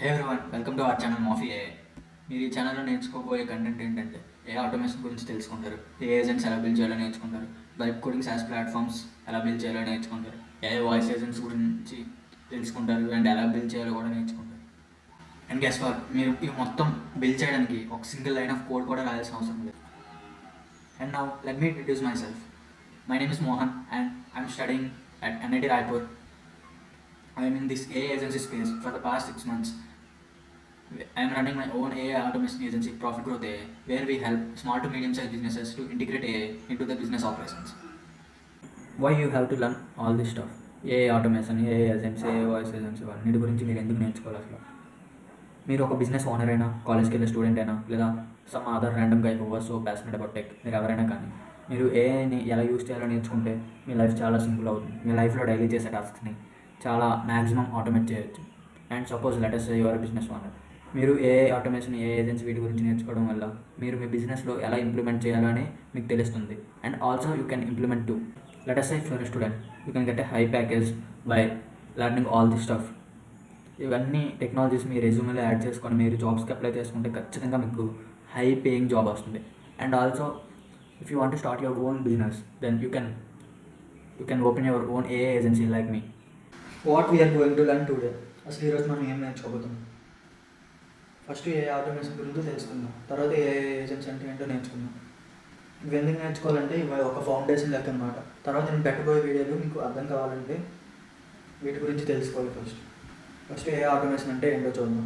Hey everyone, welcome to our channel మాఫీ ఏ. మీరు ఈ ఛానల్లో నేర్చుకోబోయే కంటెంట్ ఏంటంటే ఏ ఆటోమేషన్ గురించి తెలుసుకుంటారు, ఏ ఏజెంట్స్ ఎలా బిల్డ్ చేయాలో నేర్చుకుంటారు, వైబ్ కోడింగ్ SaaS ప్లాట్ఫామ్స్ ఎలా బిల్డ్ చేయాలో నేర్చుకుంటారు, ఏ వాయిస్ ఏజెంట్స్ గురించి తెలుసుకుంటారు అండ్ ఎలా బిల్డ్ చేయాలో కూడా నేర్చుకుంటారు. అండ్ గెస్ వాట్, మీరు ఇవి మొత్తం బిల్డ్ చేయడానికి ఒక సింగిల్ లైన్ ఆఫ్ కోడ్ కూడా రాయాల్సిన అవసరం లేదు. And now let me introduce my self. My name is Mohan and I'm studying at NIT Raipur. I am in this AI agency space for the past 6 months. I am running my own AI automation agency, Profit Growth AI, where we help small to medium-sized businesses to integrate AI into their business operations. Why you have to learn all this stuff? AI automation, AI agents, AI voice agents, వీటి గురించి మీరు ఎందుకు నేర్చుకోవాలి అసలు? మీరు ఒక business owner అయినా, కాలేజ్కి వెళ్ళే స్టూడెంట్ అయినా, లేదా some other random guy who was so passionate about tech, మీరు ఎవరైనా కానీ మీరు ఏఐని ఎలా యూస్ చేయాలో నేర్చుకుంటే మీ లైఫ్ చాలా సింపుల్ అవుతుంది. మీ లైఫ్లో డైలీ చేసే టాస్క్స్ని చాలా మ్యాక్సిమం ఆటోమేట్ చేయొచ్చు. And suppose latest your business owner, మీరు ఏఐ ఆటోమేషన్, ఏఐ ఏజెంట్స్ వీటి గురించి నేర్చుకోవడం వల్ల మీరు మీ బిజినెస్లో ఎలా ఇంప్లిమెంట్ చేయాలని మీకు తెలుస్తుంది. And also you can implement too. Latest if your student, you can get a high package by learning all the stuff. ఇవన్నీ టెక్నాలజీస్ మీ రెజ్యూమేలో యాడ్ చేసుకొని మీరు జాబ్స్కి అప్లై చేసుకుంటే ఖచ్చితంగా మీకు హై పేయింగ్ జాబ్ వస్తుంది. And also if you want to start your own business, then you can open your own AI agency like me. What we are going to learn today. అసలు ఈరోజు మనం ఏం నేర్చుకోబోతున్నాం? ఫస్ట్ ఏఐ ఆటోమేషన్ గురించి తెలుసుకుందాం, తర్వాత AI agents అంటే ఏంటో నేర్చుకుందాం. ఇవి ఎందుకు నేర్చుకోవాలంటే ఇవి ఒక ఫౌండేషన్ లెక్క అనమాట. తర్వాత నేను పెట్టబోయే వీడియోలు మీకు అర్థం కావాలంటే వీటి గురించి తెలుసుకోవాలి. ఫస్ట్ ఏ ఆటోమేషన్ అంటే ఏంటో చూద్దాం.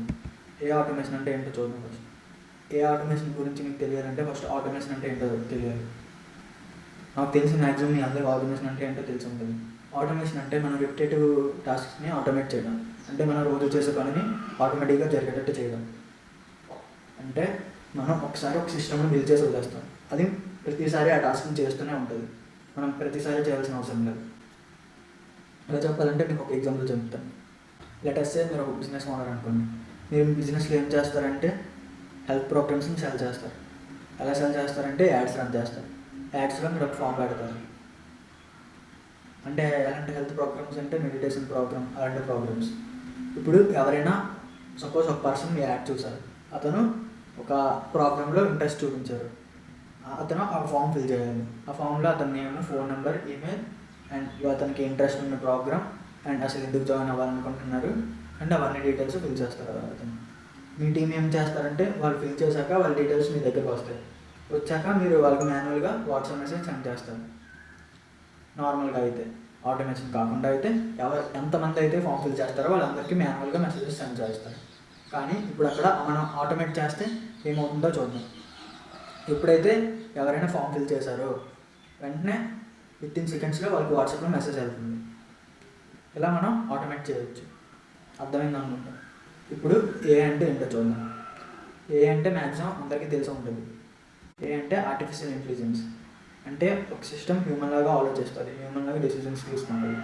ఫస్ట్ ఏ ఆటోమేషన్ గురించి మీకు తెలియాలంటే ఫస్ట్ ఆటోమేషన్ అంటే ఏంటో తెలియాలి. నాకు తెలిసిన మ్యాక్సిమం మీ అందరికీ ఆటోమేషన్ అంటే ఏంటో తెలిసి ఉంటుంది. ఆటోమేషన్ అంటే మనం రిపిటేటివ్ టాస్క్స్ని ఆటోమేట్ చేయడం, అంటే మనం రోజు చేసే పనిని ఆటోమేటిక్గా జరిగేటట్టు చేయడం. అంటే మనం ఒకసారి ఒక సిస్టమ్ని బిల్డ్ చేసి వదిలేస్తాం, అది ప్రతిసారి ఆ టాస్క్ని చేస్తూనే ఉంటుంది. మనం ప్రతిసారి చేయాల్సిన అవసరం లేదు. అలా చెప్పాలంటే మీకు ఒక ఎగ్జాంపుల్ చెప్తాను. లెటెస్ట్ సే మీరు ఒక బిజినెస్ ఓనర్ అనుకోండి. మీరు బిజినెస్లో ఏం చేస్తారంటే హెల్త్ ప్రోగ్రామ్స్ని సెల్ చేస్తారు. ఎలా సెల్ చేస్తారంటే యాడ్స్ రన్ చేస్తారు. యాడ్స్లో మీరు ఒక ఫామ్ పెడతారు. అంటే ఎలాంటి హెల్త్ ప్రోగ్రామ్స్ అంటే మెడిటేషన్ ప్రోగ్రామ్, అలాంటి ప్రోగ్రామ్స్. ఇప్పుడు ఎవరైనా సపోజ్ ఒక పర్సన్ మీ యాడ్ చూసారు, అతను ఒక ప్రోగ్రాంలో ఇంట్రెస్ట్ చూపించారు, అతను ఆ ఫామ్ ఫిల్ చేయాలి. ఆ ఫామ్లో అతని name, phone number, email and అతనికి ఇంట్రెస్ట్ ఉన్న ప్రోగ్రామ్ అండ్ అసలు ఎందుకు జాయిన్ అవ్వాలనుకుంటున్నారు అండ్ అవన్నీ డీటెయిల్స్ ఫిల్ చేస్తారు అతను. మీ టీం ఏం చేస్తారంటే వాళ్ళు ఫిల్ చేశాక వాళ్ళ డీటెయిల్స్ మీ దగ్గరకు వస్తాయి. వచ్చాక మీరు వాళ్ళకి మాన్యువల్గా వాట్సాప్ మెసేజ్ సెండ్ చేస్తారు. నార్మల్గా అయితే, ఆటోమేషన్ కాకుండా అయితే ఎంతమంది అయితే ఫామ్ ఫిల్ చేస్తారో వాళ్ళందరికీ మాన్యువల్గా మెసేజెస్ సెండ్ చేస్తారు. కానీ ఇప్పుడు అక్కడ మనం ఆటోమేట్ చేస్తే ఏమవుతుందో చూద్దాం. ఎప్పుడైతే ఎవరైనా ఫామ్ ఫిల్ చేశారో వెంటనే వితిన్ సెకండ్స్లో వాళ్ళకి వాట్సాప్లో మెసేజ్ వెళ్తుంది. ఇలా మనం ఆటోమేట్ చేయవచ్చు. అర్థమైంది అనుకుంటా. ఇప్పుడు ఏ అంటే ఏంటో చూద్దాం. ఏ అంటే మ్యాక్సిమం అందరికీ తెలిసి ఉంటుంది. ఏ అంటే ఆర్టిఫిషియల్ ఇంటెలిజెన్స్. అంటే ఒక సిస్టమ్ హ్యూమన్ లాగా ఆలోచిస్తుంది, హ్యూమన్ లాగా డెసిషన్స్ తీసుకుంటుంది.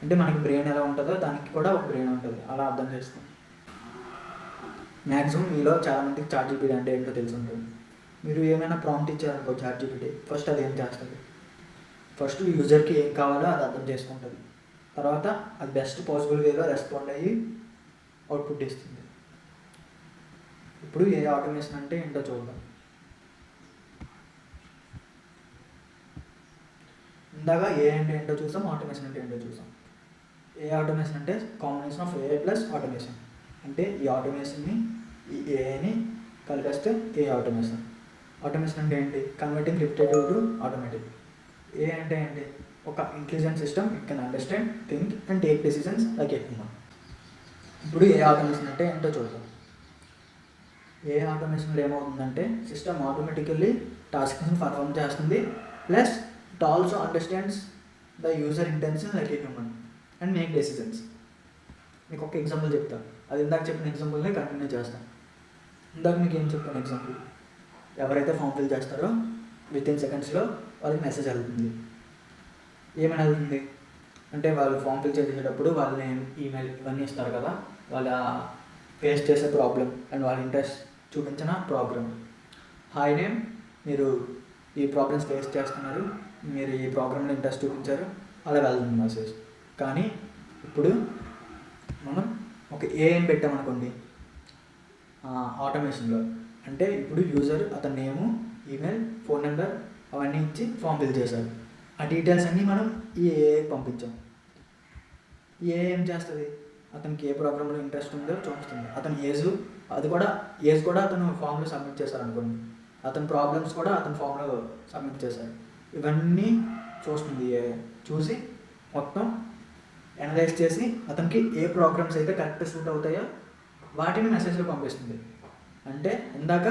అంటే మనకి బ్రెయిన్ ఎలా ఉంటుందో దానికి కూడా ఒక బ్రెయిన్ ఉంటుంది, అలా అర్థం చేసుకోండి. మ్యాక్సిమం మీలో చాలామందికి ChatGPT అంటే ఏంటో తెలిసి ఉంటుంది. మీరు ఏమైనా ప్రాంప్ట్ ఇచ్చారనుకో ChatGPT, ఫస్ట్ అది ఏం చేస్తుంది? ఫస్ట్ యూజర్కి ఏం కావాలో అది అర్థం చేసుకుంటుంది. తర్వాత అది బెస్ట్ పాసిబుల్ వేలో రెస్పాండ్ అయ్యి అవుట్పుట్ ఇస్తుంది. ఇప్పుడు ఏ ఆటోమేషన్ అంటే ఏంటో చూద్దాం. ఇందాక ఏ అంటే ఏంటో చూసాం, ఆటోమేషన్ అంటే ఏంటో చూసాం. ఏ ఆటోమేషన్ అంటే combination of AI plus automation. అంటే ఈ ఆటోమేషన్ని, ఈ ఏఐని కలిపేస్తే ఏ ఆటోమేషన్. ఆటోమేషన్ అంటే ఏంటి? Converting repetitive to automatic. AI అంటే ఏంటి? ఒక intelligent system, it can understand, think and take decisions like a human. ఇప్పుడు ఏ ఆటోమేషన్ అంటే ఏంటో చూద్దాం. ఏ ఆటోమేషన్లో ఏమవుతుందంటే సిస్టమ్ ఆటోమేటికల్లీ టాస్క్స్ని పర్ఫామ్ చేస్తుంది, plus it also understands the user intention like a human and make decisions. మీకు ఒక ఎగ్జాంపుల్ చెప్తాను. అది ఇందాక చెప్పిన ఎగ్జాంపుల్ని కంటిన్యూ చేస్తాను. ఇందాక మీకు ఏం చెప్పాను ఎగ్జాంపుల్? ఎవరైతే ఫామ్ ఫిల్ చేస్తారో వితిన్ సెకండ్స్లో వాళ్ళకి మెసేజ్ వెళ్తుంది. ఏమైనా వెళ్తుంది అంటే వాళ్ళు ఫామ్ ఫిల్ చేసేటప్పుడు వాళ్ళ నేమ్, ఈమెయిల్ ఇవన్నీ ఇస్తారు కదా, వాళ్ళ ఫేస్ చేసే ప్రాబ్లం అండ్ వాళ్ళ ఇంట్రెస్ట్ చూపించిన ప్రోగ్రామ్. హాయ్ నేమ్, మీరు ఈ ప్రాబ్లమ్స్ ఫేస్ చేస్తున్నారు, మీరు ఈ ప్రోగ్రామ్లో ఇంట్రెస్ట్ చూపించారు, అలా వెళ్తుంది మెసేజ్. కానీ ఇప్పుడు మనం ఒక ఏఐని పెట్టామనుకోండి, ఆటోమేషన్లో. అంటే ఇప్పుడు యూజర్ అతని నేము, ఈమెయిల్, ఫోన్ నెంబర్ అవన్నీ ఇచ్చి ఫామ్ ఫిల్ చేశారు. ఆ డీటెయిల్స్ అన్నీ మనం ఈ ఏఐ పంపించాం. ఈ ఏఐ ఏం చేస్తుంది, అతనికి ఏ ప్రోగ్రాంలో ఇంట్రెస్ట్ ఉందో చూపిస్తుంది. అతని ఏజ్ కూడా అతను ఫామ్లో సబ్మిట్ చేశారు అనుకోండి, అతని ప్రాబ్లమ్స్ కూడా అతని ఫామ్లో సబ్మిట్ చేశారు. ఇవన్నీ చూస్తుంది ఏఐ. చూసి మొత్తం అనలైజ్ చేసి అతనికి ఏ ప్రోగ్రామ్స్ అయితే కరెక్ట్ సూట్ అవుతాయో వాటిని మెసేజ్లో పంపిస్తుంది. అంటే ఇందాక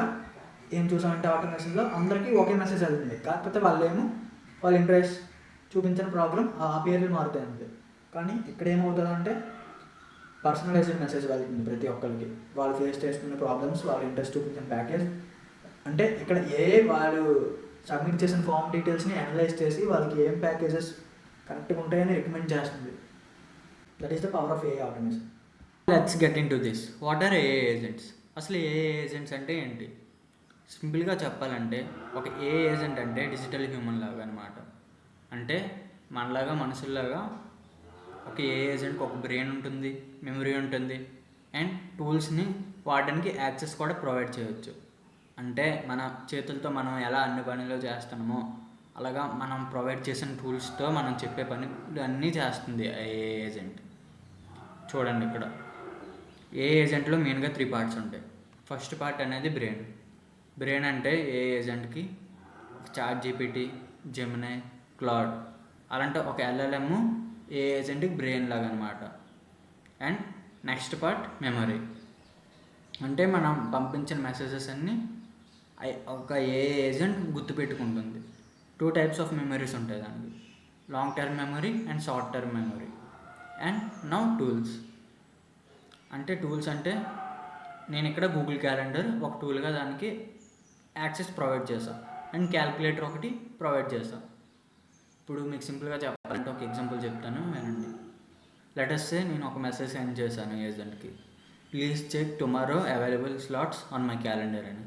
ఏం చూసామంటే ఆటోమేషన్లో అందరికీ ఒకే మెసేజ్ వెళ్తుంది, కాకపోతే వాళ్ళ ఇంట్రెస్ట్ చూపించిన ప్రాబ్లం ఆ పేర్లు మారుతాయి అంతే. కానీ ఇక్కడ ఏమవుతుందంటే పర్సనలైజ్డ్ మెసేజ్ వెళ్తుంది ప్రతి ఒక్కరికి, వాళ్ళు ఫేస్ చేసుకునే ప్రాబ్లమ్స్, వాళ్ళ ఇంట్రెస్ట్ చూపించిన ప్యాకేజ్. అంటే ఇక్కడ వాళ్ళు సబ్మిట్ చేసిన ఫామ్ డీటెయిల్స్ని అనలైజ్ చేసి వాళ్ళకి ఏం ప్యాకేజెస్ కరెక్ట్గా ఉంటాయని రికమెండ్ చేస్తుంది. That is the power of AI automation. Let's get in to this. What are AI agents? అసలు ఏఐ ఏజెంట్స్ అంటే ఏంటి? సింపుల్గా చెప్పాలంటే ఒక ఏఐ ఏజెంట్ అంటే డిజిటల్ హ్యూమన్ లాగా అనమాట. అంటే మనలాగా మనుషుల్లాగా ఒక ఏఐ ఏజెంట్కి ఒక బ్రెయిన్ ఉంటుంది, మెమరీ ఉంటుంది, అండ్ టూల్స్ని వాడడానికి యాక్సెస్ కూడా ప్రొవైడ్ చేయవచ్చు. అంటే మన చేతులతో మనం ఎలా అన్ని పనులు చేస్తున్నామో అలాగా మనం ప్రొవైడ్ చేసిన టూల్స్తో మనం చెప్పే పనులు అన్నీ చేస్తుంది ఏఐ ఏజెంట్. చూడండి ఇక్కడ ఏ ఏజెంట్లో మెయిన్గా 3 పార్ట్స్ ఉంటాయి. ఫస్ట్ పార్ట్ అనేది బ్రెయిన్ అంటే ఏ ఏజెంట్కి చాట్ జీపీటీ, జెమినై, క్లౌడ్ అలాంటి ఒక ఎల్ఎల్ఎం ఏ ఏజెంట్కి బ్రెయిన్ లాగా అనమాట. And next part memory. అంటే మనం పంపించిన మెసేజెస్ అన్నీ ఒక ఏ ఏజెంట్ గుర్తుపెట్టుకుంటుంది. 2 టైప్స్ ఆఫ్ మెమరీస్ ఉంటాయి దానికి, long term memory and short term memory. And now tools. అంటే నేను ఇక్కడ గూగుల్ క్యాలెండర్ ఒక టూల్గా దానికి యాక్సెస్ ప్రొవైడ్ చేస్తాను, అండ్ క్యాల్కులేటర్ ఒకటి ప్రొవైడ్ చేస్తాను. ఇప్పుడు మీకు సింపుల్గా చెప్పాలంటే ఒక ఎగ్జాంపుల్ చెప్తాను వినండి. లెటర్స్ సే నేను ఒక మెసేజ్ సెండ్ చేశాను ఏజెంట్కి, please check tomorrow available slots on my calendar అని.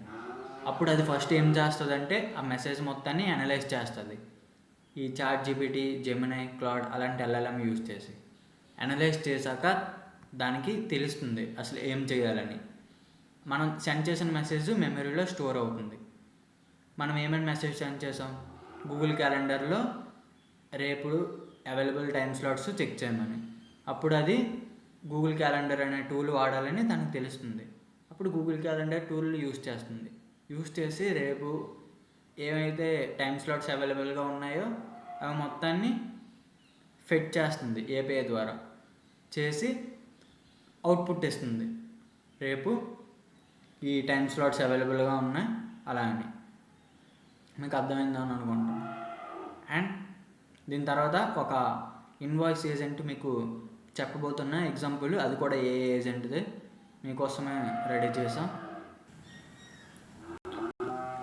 అప్పుడు అది ఫస్ట్ ఏం చేస్తుంది అంటే ఆ మెసేజ్ మొత్తాన్ని అనలైజ్ చేస్తుంది. ఈ చాట్ జీపీటీ, జెమినై, క్లౌడ్ అలాంటి ఎల్ఎల్ఎం యూజ్ చేసి అనలైజ్ చేశాక దానికి తెలుస్తుంది అసలు ఏం చేయాలని. మనం సెండ్ చేసిన మెసేజ్ మెమరీలో స్టోర్ అవుతుంది. మనం ఏమైనా మెసేజ్ సెండ్ చేసాం గూగుల్ క్యాలెండర్లో రేపు అవైలబుల్ టైం స్లాట్స్ చెక్ చేయమని, అప్పుడు అది గూగుల్ క్యాలెండర్ అనే టూల్ వాడాలని తనకు తెలుస్తుంది. అప్పుడు గూగుల్ క్యాలెండర్ టూల్ యూజ్ చేసి రేపు ఏవైతే టైం స్లాట్స్ అవైలబుల్గా ఉన్నాయో అవి మొత్తాన్ని ఫెడ్ చేస్తుంది ఏపీఐ ద్వారా, చేసి అవుట్పుట్ ఇస్తుంది. రేపు ఈ టైం స్లాట్స్ అవైలబుల్గా ఉన్నాయి అలా అని. మీకు అర్థమైందని అనుకుంటాను. అండ్ దీని తర్వాత ఒక ఇన్వాయిస్ ఏజెంట్ మీకు చెప్పబోతున్న ఎగ్జాంపుల్, అది కూడా ఏ ఏజెంట్దే మీకోసమే రెడీ చేసాం.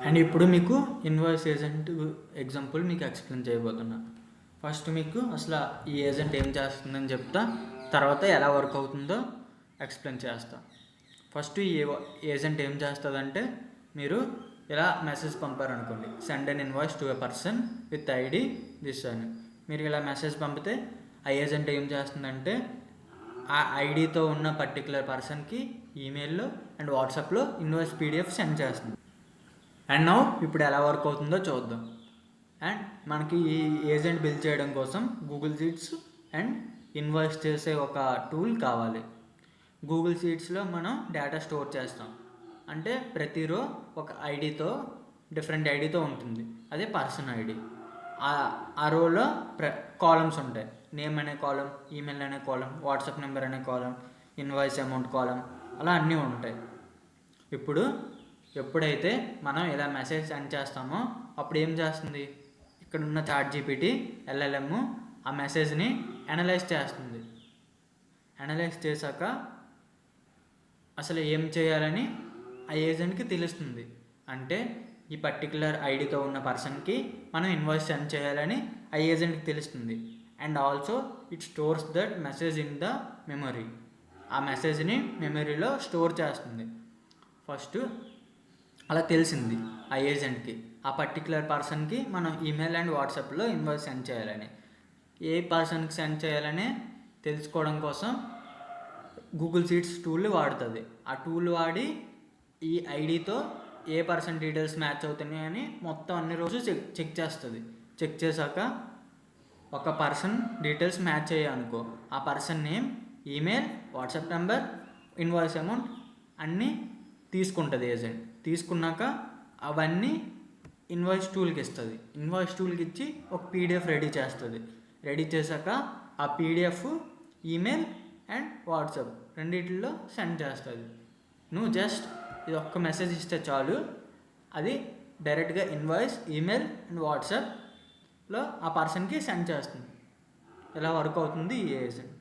అండ్ ఇప్పుడు మీకు ఇన్వాయిస్ ఏజెంట్ ఎగ్జాంపుల్ మీకు ఎక్స్ప్లెయిన్ చేయబోతున్నా. ఫస్ట్ మీకు అసలు ఈ ఏజెంట్ ఏం చేస్తుందని చెప్తా, తర్వాత ఎలా వర్క్ అవుతుందో ఎక్స్ప్లెయిన్ చేస్తా. ఫస్ట్ ఈ ఏజెంట్ ఏం చేస్తుందంటే, మీరు ఇలా మెసేజ్ పంపారనుకోండి, send an invoice to a person with ID this అని. మీరు ఇలా మెసేజ్ పంపితే ఆ ఏజెంట్ ఏం చేస్తుందంటే ఆ ఐడితో ఉన్న పర్టికులర్ పర్సన్కి ఈమెయిల్లో అండ్ వాట్సాప్లో ఇన్వాయిస్ పీడిఎఫ్ సెండ్ చేస్తుంది. అండ్ నౌ ఇప్పుడు ఎలా వర్క్ అవుతుందో చూద్దాం. అండ్ మనకి ఈ ఏజెంట్ బిల్డ్ చేయడం కోసం గూగుల్ షీట్స్ అండ్ ఇన్వాయిస్ చేసే ఒక టూల్ కావాలి. గూగుల్ షీట్స్లో మనం డేటా స్టోర్ చేస్తాం. అంటే ప్రతి రో ఒక ఐడితో డిఫరెంట్ ఐడితో ఉంటుంది, అదే పర్సన్ ఐడి. ఆ రోలో కాలమ్స్ ఉంటాయి, నేమ్ అనే కాలం, ఈమెయిల్ అనే కాలం, వాట్సాప్ నెంబర్ అనే కాలం, ఇన్వాయిస్ అమౌంట్ కాలం, అలా అన్నీ ఉంటాయి. ఇప్పుడు ఎప్పుడైతే మనం ఇలా మెసేజ్ సెండ్ చేస్తామో అప్పుడు ఏం చేస్తుంది, ఇక్కడ ఉన్న చాట్ జీపీటీ ఎల్ఎల్ఎం ఆ మెసేజ్ని అనలైజ్ చేస్తుంది. అనలైజ్ చేశాక అసలు ఏం చేయాలని ఆ ఏజెంట్కి తెలుస్తుంది. అంటే ఈ పర్టికులర్ ఐడితో ఉన్న పర్సన్కి మనం ఇన్వాయిస్ సెండ్ చేయాలని ఆ ఏజెంట్కి తెలుస్తుంది. And also it stores that message in the memory. ఆ మెసేజ్ని మెమరీలో స్టోర్ చేస్తుంది. ఫస్ట్ అలా తెలిసింది ఆ ఏజెంట్కి ఆ పర్టికులర్ పర్సన్కి మనం ఈమెయిల్ అండ్ వాట్సాప్లో ఇన్వాయిస్ సెండ్ చేయాలని. ఏ పర్సన్కి సెండ్ చేయాలని తెలుసుకోవడం కోసం గూగుల్ షీట్స్ టూల్ వాడుతుంది. ఆ టూల్ వాడి ఈ ఐడితో ఏ పర్సన్ డీటెయిల్స్ మ్యాచ్ అవుతున్నాయని మొత్తం అన్ని రోజు చెక్ చేస్తుంది. చెక్ చేశాక ఒక పర్సన్ డీటెయిల్స్ మ్యాచ్ అయ్యాయి అనుకో, ఆ person name, email, WhatsApp number, invoice amount అన్నీ తీసుకుంటుంది ఏజెంట్. తీసుకున్నాక అవన్నీ ఇన్వాయిస్ టూల్కి ఇస్తుంది. ఇన్వాయిస్ టూల్కి ఇచ్చి ఒక పీడిఎఫ్ రెడీ చేస్తుంది. రెడీ చేశాక ఆ పీడిఎఫ్ ఈమెయిల్ అండ్ వాట్సాప్ రెండిట్లో సెండ్ చేస్తుంది. నువ్వు జస్ట్ ఇది ఒక్క మెసేజ్ ఇస్తే చాలు, అది డైరెక్ట్గా ఇన్వాయిస్, ఈమెయిల్ అండ్ వాట్సాప్లో ఆ పర్సన్కి సెండ్ చేస్తుంది. ఇలా వర్క్ అవుతుంది ఈ ఏజెంట్.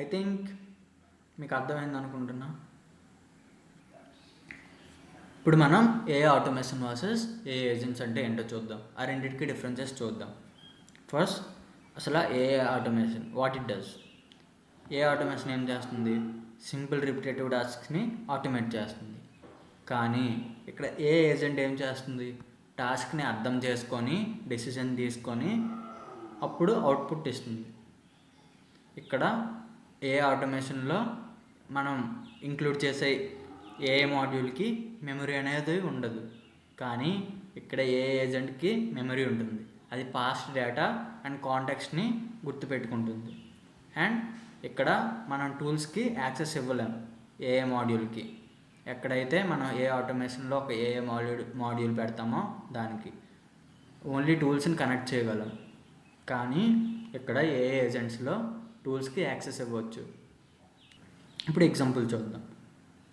ఐ థింక్ మీకు అర్థమైంది అనుకుంటున్నా. ఇప్పుడు మనం AI automation versus AI agents అంటే ఏంటో చూద్దాం. ఆ రెండింటికి డిఫరెన్సెస్ చూద్దాం. ఫస్ట్ అసలు AI automation what it does. AI automation ఏం చేస్తుంది? సింపుల్ రిపిటేటివ్ టాస్క్ని ఆటోమేట్ చేస్తుంది. కానీ ఇక్కడ ఏ ఏజెంట్ ఏం చేస్తుంది? టాస్క్ని అర్థం చేసుకొని డెసిషన్ తీసుకొని అప్పుడు అవుట్పుట్ ఇస్తుంది. ఇక్కడ ఏ ఆటోమేషన్లో మనం ఇంక్లూడ్ చేసే ఏ మాడ్యూల్కి మెమరీ అనేది ఉండదు. కానీ ఇక్కడ ఏ ఏజెంట్కి మెమరీ ఉంటుంది. అది పాస్ట్ డేటా అండ్ కాంటాక్ట్స్ని గుర్తుపెట్టుకుంటుంది. అండ్ ఇక్కడ మనం టూల్స్కి యాక్సెస్ ఇవ్వలేము ఏ మాడ్యూల్కి. ఎక్కడైతే మనం ఏ ఆటోమేషన్లో ఒక ఏ మాడ్యూల్ పెడతామో దానికి ఓన్లీ టూల్స్ని కనెక్ట్ చేయగలం. కానీ ఇక్కడ ఏ ఏజెంట్స్లో టూల్స్కి యాక్సెస్ ఇవ్వచ్చు. ఇప్పుడు ఎగ్జాంపుల్ చూద్దాం.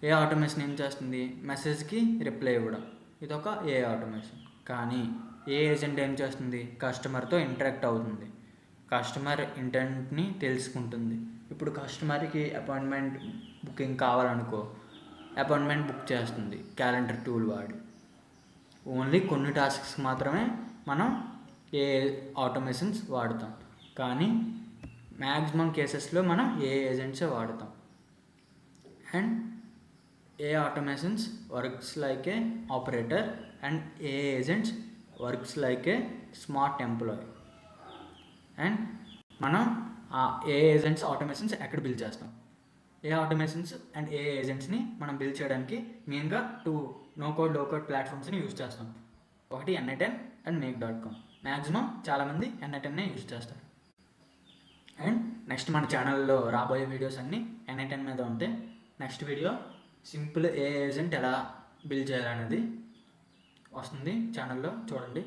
ఏ ఆటోమేషన్ ఏం చేస్తుంది? మెసేజ్కి రిప్లై ఇవ్వడం, ఇదొక ఏ ఆటోమేషన్. కానీ ఏ ఏజెంట్ ఏం చేస్తుంది? కస్టమర్తో ఇంటరాక్ట్ అవుతుంది, కస్టమర్ ఇంటెంట్ని తెలుసుకుంటుంది. ఇప్పుడు కస్టమర్కి అపాయింట్మెంట్ బుకింగ్ కావాలనుకో, అపాయింట్మెంట్ బుక్ చేస్తుంది క్యాలెండర్ టూల్ వాడి. ఓన్లీ కొన్ని టాస్క్స్ మాత్రమే మనం ఏ ఆటోమేషన్స్ వాడతాం. కానీ మ్యాక్సిమం కేసెస్లో మనం ఏ ఏజెంట్సే వాడతాం. And AI automations works like a operator and AI agents works like a smart employee. And మనం ఆ ఏ ఏజెంట్స్ ఆటోమేషన్స్ ఎక్కడ బిల్డ్ చేస్తాం? ఏ ఆటోమేషన్స్ అండ్ ఏ ఏజెంట్స్ని మనం బిల్డ్ చేయడానికి మెయిన్గా 2 నో కోడ్ లో కోడ్ ప్లాట్ఫామ్స్ని యూజ్ చేస్తాం. ఒకటి n8n అండ్ make.com. మ్యాక్సిమం చాలామంది n8n యూజ్ చేస్తారు. అండ్ నెక్స్ట్ మన ఛానల్లో రాబోయే వీడియోస్ అన్నీ n8n మీద ఉంటాయి. నెక్స్ట్ వీడియో సింపుల్ ఏ ఏజెంట్ ఎలా బిల్డ్ చేయాలనేది వస్తుంది ఛానల్లో, చూడండి.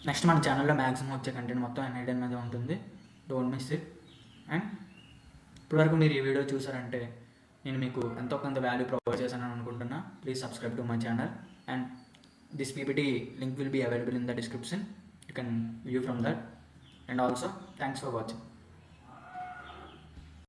నెక్స్ట్ మన ఛానల్లో మ్యాక్సిమం వచ్చే కంటెంట్ మొత్తం n8n మీద ఉంటుంది. Don't miss it. అండ్ ఇప్పటివరకు మీరు ఈ వీడియో చూసారంటే నేను మీకు ఎంతో కొంత వాల్యూ ప్రొవైడ్ చేశానని అనుకుంటున్నా. Please subscribe to my channel and this PPT link will be available in the description. You can view from that. And also thanks for watching.